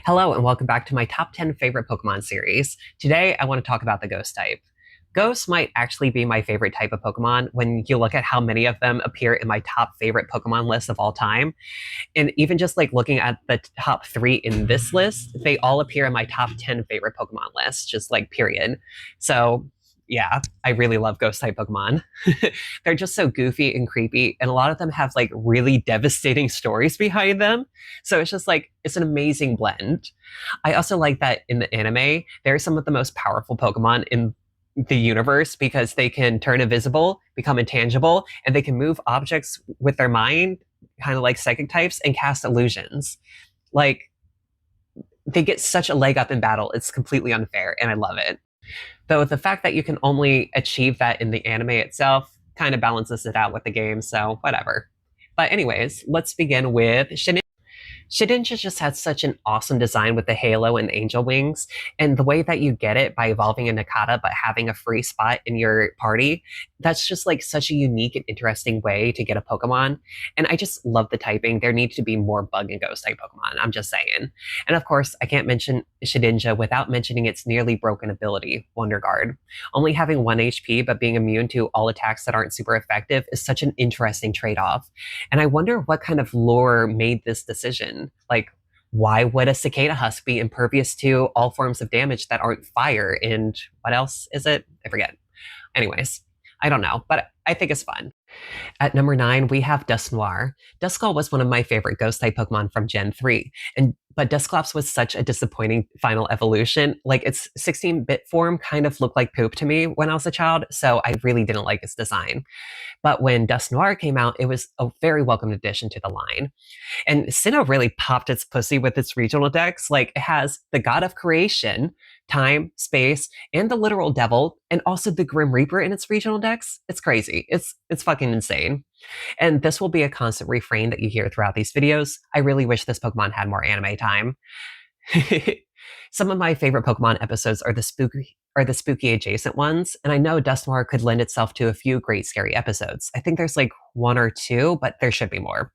Hello, and welcome back to my top 10 favorite Pokemon series. Today, I want to talk about the Ghost type. Ghost might actually be my favorite type of Pokemon when you look at how many of them appear in my top favorite Pokemon list of all time. And even just like looking at the top three in this list, they all appear in my top 10 favorite Pokemon list, just like period. So, yeah, I really love Ghost type Pokemon. They're just so goofy and creepy, and a lot of them have like really devastating stories behind them. So it's just like, it's an amazing blend. I also like that in the anime, they're some of the most powerful Pokemon in the universe because they can turn invisible, become intangible, and they can move objects with their mind, kind of like psychic types, and cast illusions. Like, they get such a leg up in battle, it's completely unfair, and I love it. Though the fact that you can only achieve that in the anime itself kind of balances it out with the game, so whatever. But anyways, let's begin with Shedinja just had such an awesome design with the halo and angel wings, and the way that you get it by evolving a Nakata but having a free spot in your party, that's just like such a unique and interesting way to get a Pokemon. And I just love the typing. There needs to be more bug and ghost type Pokemon, I'm just saying. And of course, I can't mention Shedinja without mentioning its nearly broken ability, Wonder Guard. Only having 1 HP but being immune to all attacks that aren't super effective is such an interesting trade-off. And I wonder what kind of lore made this decision. Like, why would a cicada husk be impervious to all forms of damage that aren't fire? And what else is it? I forget. Anyways, I don't know, but I think it's fun. At number 9, we have Dusknoir. Duskull was one of my favorite ghost type Pokemon from Gen 3, but Dusclops was such a disappointing final evolution. Like, its 16-bit form kind of looked like poop to me when I was a child, so I really didn't like its design. But when Dusknoir came out, it was a very welcome addition to the line. And Sinnoh really popped its pussy with its regional decks. Like, it has the God of Creation, Time, Space, and the Literal Devil, and also the Grim Reaper in its regional decks. It's crazy. It's fucking insane. And this will be a constant refrain that you hear throughout these videos. I really wish this Pokemon had more anime time. Some of my favorite Pokemon episodes are the spooky adjacent ones, and I know Dusknoir could lend itself to a few great scary episodes. I think there's like one or two, but there should be more.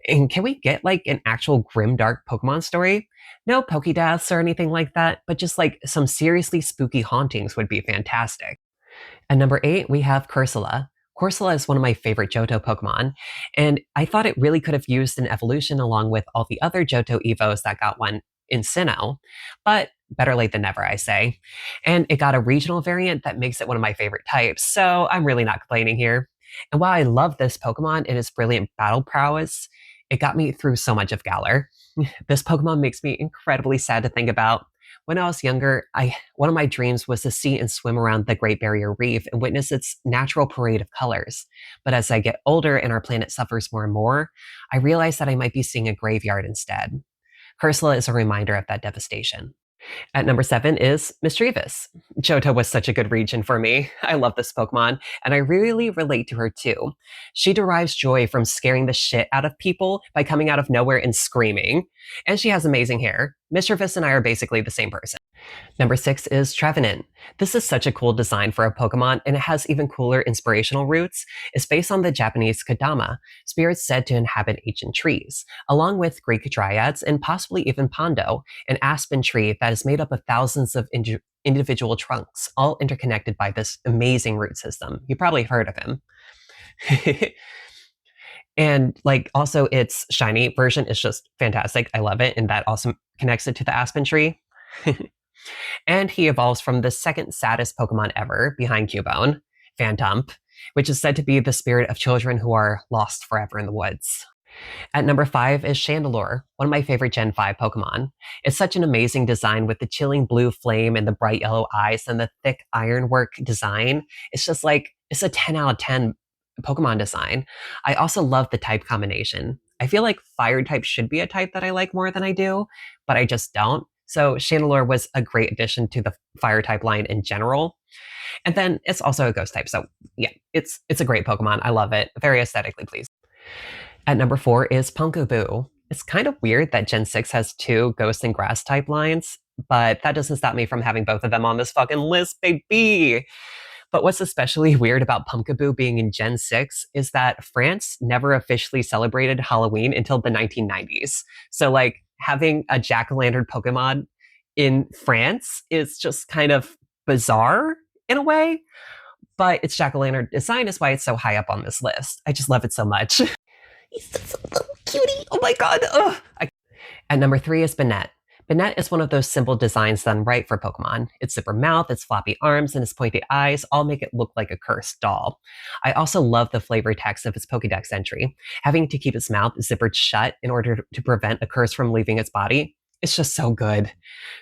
And can we get like an actual grim dark Pokemon story? No Pokédeaths or anything like that, but just like some seriously spooky hauntings would be fantastic. At number 8, we have Corsola. Corsola is one of my favorite Johto Pokemon, and I thought it really could have used an evolution along with all the other Johto Evos that got one in Sinnoh, but better late than never, I say. And it got a regional variant that makes it one of my favorite types, so I'm really not complaining here. And while I love this Pokemon and its brilliant battle prowess, it got me through so much of Galar. This Pokemon makes me incredibly sad to think about. When I was younger, one of my dreams was to see and swim around the Great Barrier Reef and witness its natural parade of colors. But as I get older and our planet suffers more and more, I realize that I might be seeing a graveyard instead. Corsola is a reminder of that devastation. At number 7 is Mischievous. Johto was such a good region for me. I love this Pokemon, and I really relate to her too. She derives joy from scaring the shit out of people by coming out of nowhere and screaming. And she has amazing hair. Mischievous and I are basically the same person. Number 6 is Trevenant. This is such a cool design for a Pokemon, and it has even cooler inspirational roots. It's based on the Japanese Kodama, spirits said to inhabit ancient trees, along with Greek dryads and possibly even Pondo, an aspen tree that is made up of thousands of individual trunks, all interconnected by this amazing root system. You probably heard of him. And like also its shiny version is just fantastic. I love it, and that also connects it to the aspen tree. And he evolves from the second saddest Pokemon ever, behind Cubone, Phantump, which is said to be the spirit of children who are lost forever in the woods. At number 5 is Chandelure, one of my favorite Gen 5 Pokemon. It's such an amazing design with the chilling blue flame and the bright yellow eyes and the thick ironwork design. It's just like, it's a 10 out of 10 Pokemon design. I also love the type combination. I feel like fire type should be a type that I like more than I do, but I just don't. So Chandelure was a great addition to the fire type line in general. And then it's also a ghost type. So yeah, it's a great Pokemon. I love it. Very aesthetically pleased. At number 4 is Pumpkaboo. It's kind of weird that Gen 6 has 2 ghost and grass type lines, but that doesn't stop me from having both of them on this fucking list, baby. But what's especially weird about Pumpkaboo being in Gen 6 is that France never officially celebrated Halloween until the 1990s. So, like, having a jack-o'-lantern Pokemon in France is just kind of bizarre in a way, but its jack-o'-lantern design is why it's so high up on this list. I just love it so much. He's just a little cutie. Oh my god. At number 3 is Banette. Banette is one of those simple designs done right for Pokemon. Its zipper mouth, its floppy arms, and its pointy eyes all make it look like a cursed doll. I also love the flavor text of its Pokédex entry. Having to keep its mouth zippered shut in order to prevent a curse from leaving its body. It's just so good.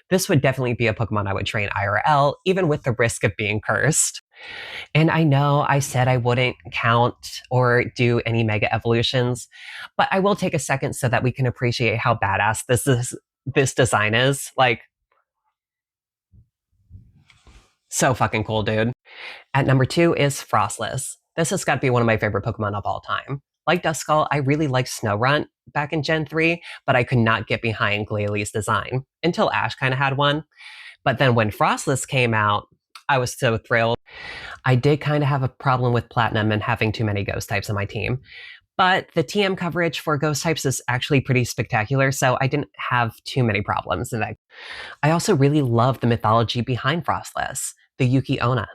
This would definitely be a Pokemon I would train IRL, even with the risk of being cursed. And I know I said I wouldn't count or do any mega evolutions, but I will take a second so that we can appreciate how badass this design is. Like, so fucking cool, dude. At number 2 is Frostless. This has got to be one of my favorite Pokemon of all time. Like Duskull, I really liked Snorunt back in Gen 3, but I could not get behind Glalie design until Ash kind of had one. But then when Frostless came out, I was so thrilled. I did kind of have a problem with Platinum and having too many ghost types on my team. But the TM coverage for ghost types is actually pretty spectacular, so I didn't have too many problems in that. I also really love the mythology behind Frostless, the Yuki Onna,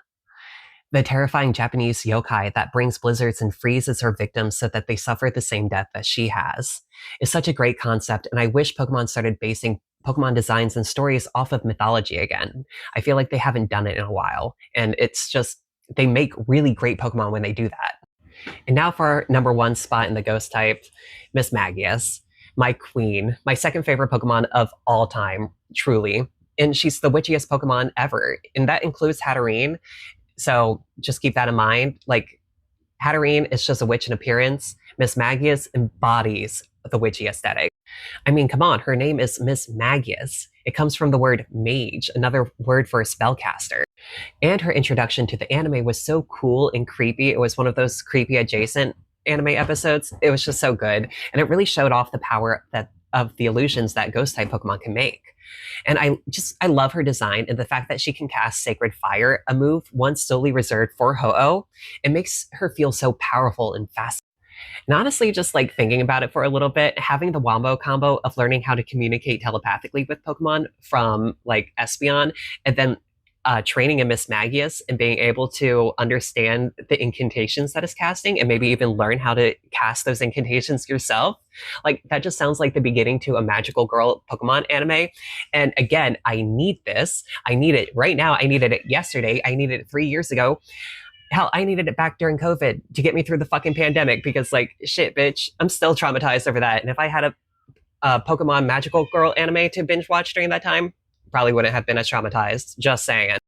the terrifying Japanese yokai that brings blizzards and freezes her victims so that they suffer the same death that she has. It's such a great concept, and I wish Pokemon started basing Pokemon designs and stories off of mythology again. I feel like they haven't done it in a while, and it's just, they make really great Pokemon when they do that. And now for our number 1 spot in the ghost type, Mismagius, my queen, my second favorite Pokemon of all time, truly. And she's the witchiest Pokemon ever, and that includes Hatterene. So just keep that in mind. Like, Hatterene is just a witch in appearance. Mismagius embodies the witchy aesthetic. I mean, come on, her name is Mismagius. It comes from the word mage, another word for a spellcaster. And her introduction to the anime was so cool and creepy. It was one of those creepy adjacent anime episodes. It was just so good. And it really showed off the power of the illusions that ghost type Pokemon can make. And I love her design and the fact that she can cast Sacred Fire, a move once solely reserved for Ho-Oh. It makes her feel so powerful and fast. And honestly, just like thinking about it for a little bit, having the Wombo combo of learning how to communicate telepathically with Pokemon from like Espeon, and then training in Mismagius and being able to understand the incantations that it's casting and maybe even learn how to cast those incantations yourself. Like, that just sounds like the beginning to a magical girl Pokemon anime. And again, I need this. I need it right now. I needed it yesterday. I needed it 3 years ago. Hell, I needed it back during COVID to get me through the fucking pandemic because, like, shit, bitch, I'm still traumatized over that. And if I had a Pokemon Magical Girl anime to binge watch during that time, probably wouldn't have been as traumatized. Just saying.